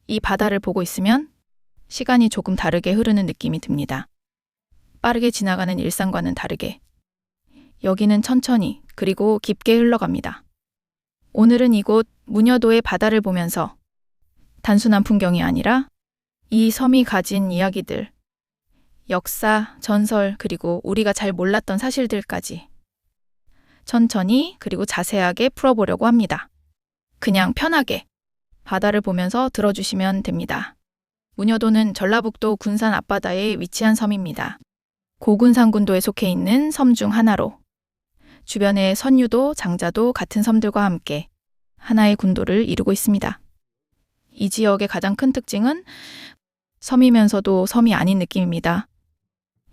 이 바다를 보고 있으면 시간이 조금 다르게 흐르는 느낌이 듭니다. 빠르게 지나가는 일상과는 다르게 여기는 천천히 그리고 깊게 흘러갑니다. 오늘은 이곳 무녀도의 바다를 보면서 단순한 풍경이 아니라 이 섬이 가진 이야기들, 역사, 전설, 그리고 우리가 잘 몰랐던 사실들까지 천천히 그리고 자세하게 풀어보려고 합니다. 그냥 편하게 바다를 보면서 들어주시면 됩니다. 무녀도는 전라북도 군산 앞바다에 위치한 섬입니다. 고군산군도에 속해 있는 섬 중 하나로 주변의 선유도, 장자도 같은 섬들과 함께 하나의 군도를 이루고 있습니다. 이 지역의 가장 큰 특징은 섬이면서도 섬이 아닌 느낌입니다.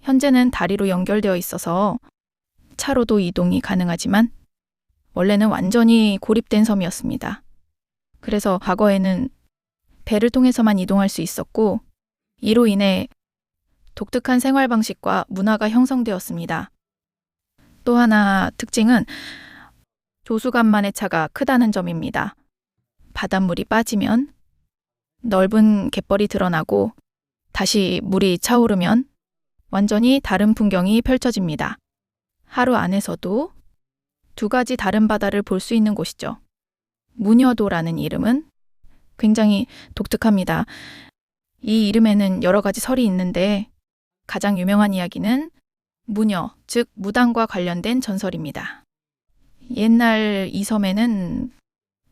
현재는 다리로 연결되어 있어서 차로도 이동이 가능하지만 원래는 완전히 고립된 섬이었습니다. 그래서 과거에는 배를 통해서만 이동할 수 있었고 이로 인해 독특한 생활 방식과 문화가 형성되었습니다. 또 하나 특징은 조수간만의 차가 크다는 점입니다. 바닷물이 빠지면 넓은 갯벌이 드러나고 다시 물이 차오르면 완전히 다른 풍경이 펼쳐집니다. 하루 안에서도 두 가지 다른 바다를 볼 수 있는 곳이죠. 무녀도라는 이름은 굉장히 독특합니다. 이 이름에는 여러 가지 설이 있는데 가장 유명한 이야기는 무녀, 즉 무당과 관련된 전설입니다. 옛날 이 섬에는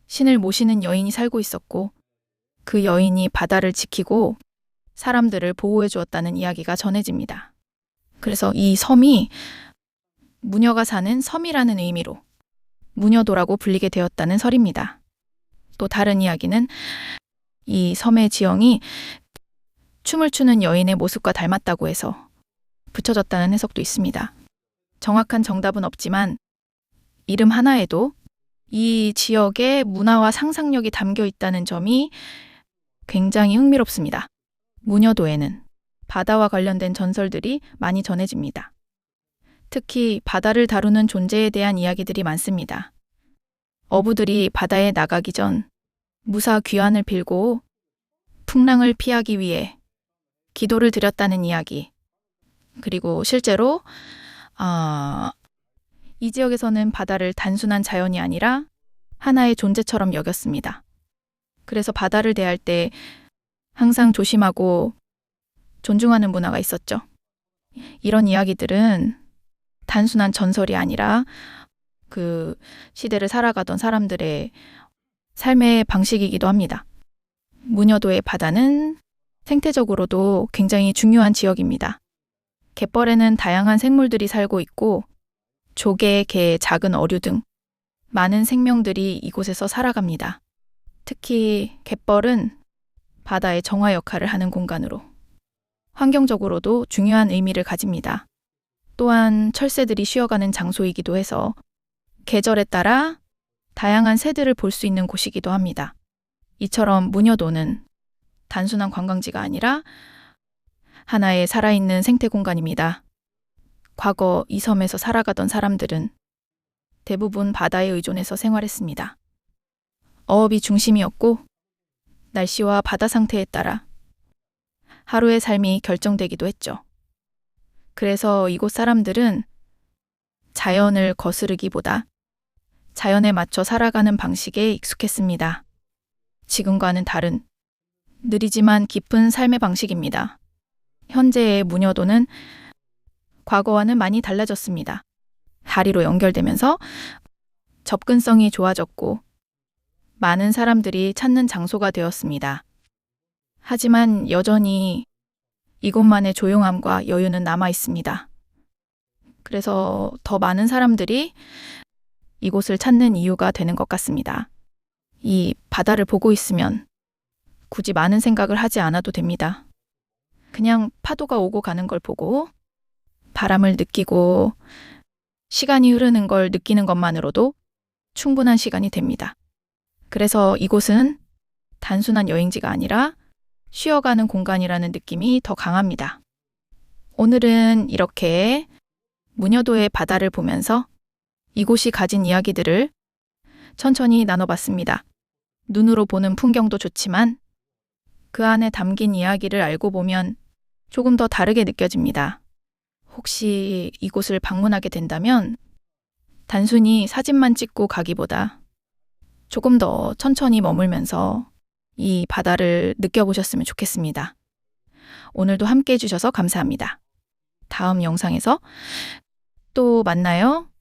신을 모시는 여인이 살고 있었고 그 여인이 바다를 지키고 사람들을 보호해 주었다는 이야기가 전해집니다. 그래서 이 섬이 무녀가 사는 섬이라는 의미로 무녀도라고 불리게 되었다는 설입니다. 또 다른 이야기는 이 섬의 지형이 춤을 추는 여인의 모습과 닮았다고 해서 붙여졌다는 해석도 있습니다. 정확한 정답은 없지만 이름 하나에도 이 지역의 문화와 상상력이 담겨 있다는 점이 굉장히 흥미롭습니다. 무녀도에는 바다와 관련된 전설들이 많이 전해집니다. 특히 바다를 다루는 존재에 대한 이야기들이 많습니다. 어부들이 바다에 나가기 전 무사 귀환을 빌고 풍랑을 피하기 위해 기도를 드렸다는 이야기. 그리고 실제로 이 지역에서는 바다를 단순한 자연이 아니라 하나의 존재처럼 여겼습니다. 그래서 바다를 대할 때 항상 조심하고 존중하는 문화가 있었죠. 이런 이야기들은 단순한 전설이 아니라 그 시대를 살아가던 사람들의 삶의 방식이기도 합니다. 무녀도의 바다는 생태적으로도 굉장히 중요한 지역입니다. 갯벌에는 다양한 생물들이 살고 있고 조개, 개, 작은 어류 등 많은 생명들이 이곳에서 살아갑니다. 특히 갯벌은 바다의 정화 역할을 하는 공간으로 환경적으로도 중요한 의미를 가집니다. 또한 철새들이 쉬어가는 장소이기도 해서 계절에 따라 다양한 새들을 볼 수 있는 곳이기도 합니다. 이처럼 무녀도는 단순한 관광지가 아니라 하나의 살아있는 생태 공간입니다. 과거 이 섬에서 살아가던 사람들은 대부분 바다에 의존해서 생활했습니다. 어업이 중심이었고 날씨와 바다 상태에 따라 하루의 삶이 결정되기도 했죠. 그래서 이곳 사람들은 자연을 거스르기보다 자연에 맞춰 살아가는 방식에 익숙했습니다. 지금과는 다른 느리지만 깊은 삶의 방식입니다. 현재의 무녀도는 과거와는 많이 달라졌습니다. 다리로 연결되면서 접근성이 좋아졌고 많은 사람들이 찾는 장소가 되었습니다. 하지만 여전히 이곳만의 조용함과 여유는 남아 있습니다. 그래서 더 많은 사람들이 이곳을 찾는 이유가 되는 것 같습니다. 이 바다를 보고 있으면 굳이 많은 생각을 하지 않아도 됩니다. 그냥 파도가 오고 가는 걸 보고 바람을 느끼고 시간이 흐르는 걸 느끼는 것만으로도 충분한 시간이 됩니다. 그래서 이곳은 단순한 여행지가 아니라 쉬어가는 공간이라는 느낌이 더 강합니다. 오늘은 이렇게 무녀도의 바다를 보면서 이곳이 가진 이야기들을 천천히 나눠봤습니다. 눈으로 보는 풍경도 좋지만 그 안에 담긴 이야기를 알고 보면 조금 더 다르게 느껴집니다. 혹시 이곳을 방문하게 된다면 단순히 사진만 찍고 가기보다 조금 더 천천히 머물면서 이 바다를 느껴보셨으면 좋겠습니다. 오늘도 함께 해주셔서 감사합니다. 다음 영상에서 또 만나요.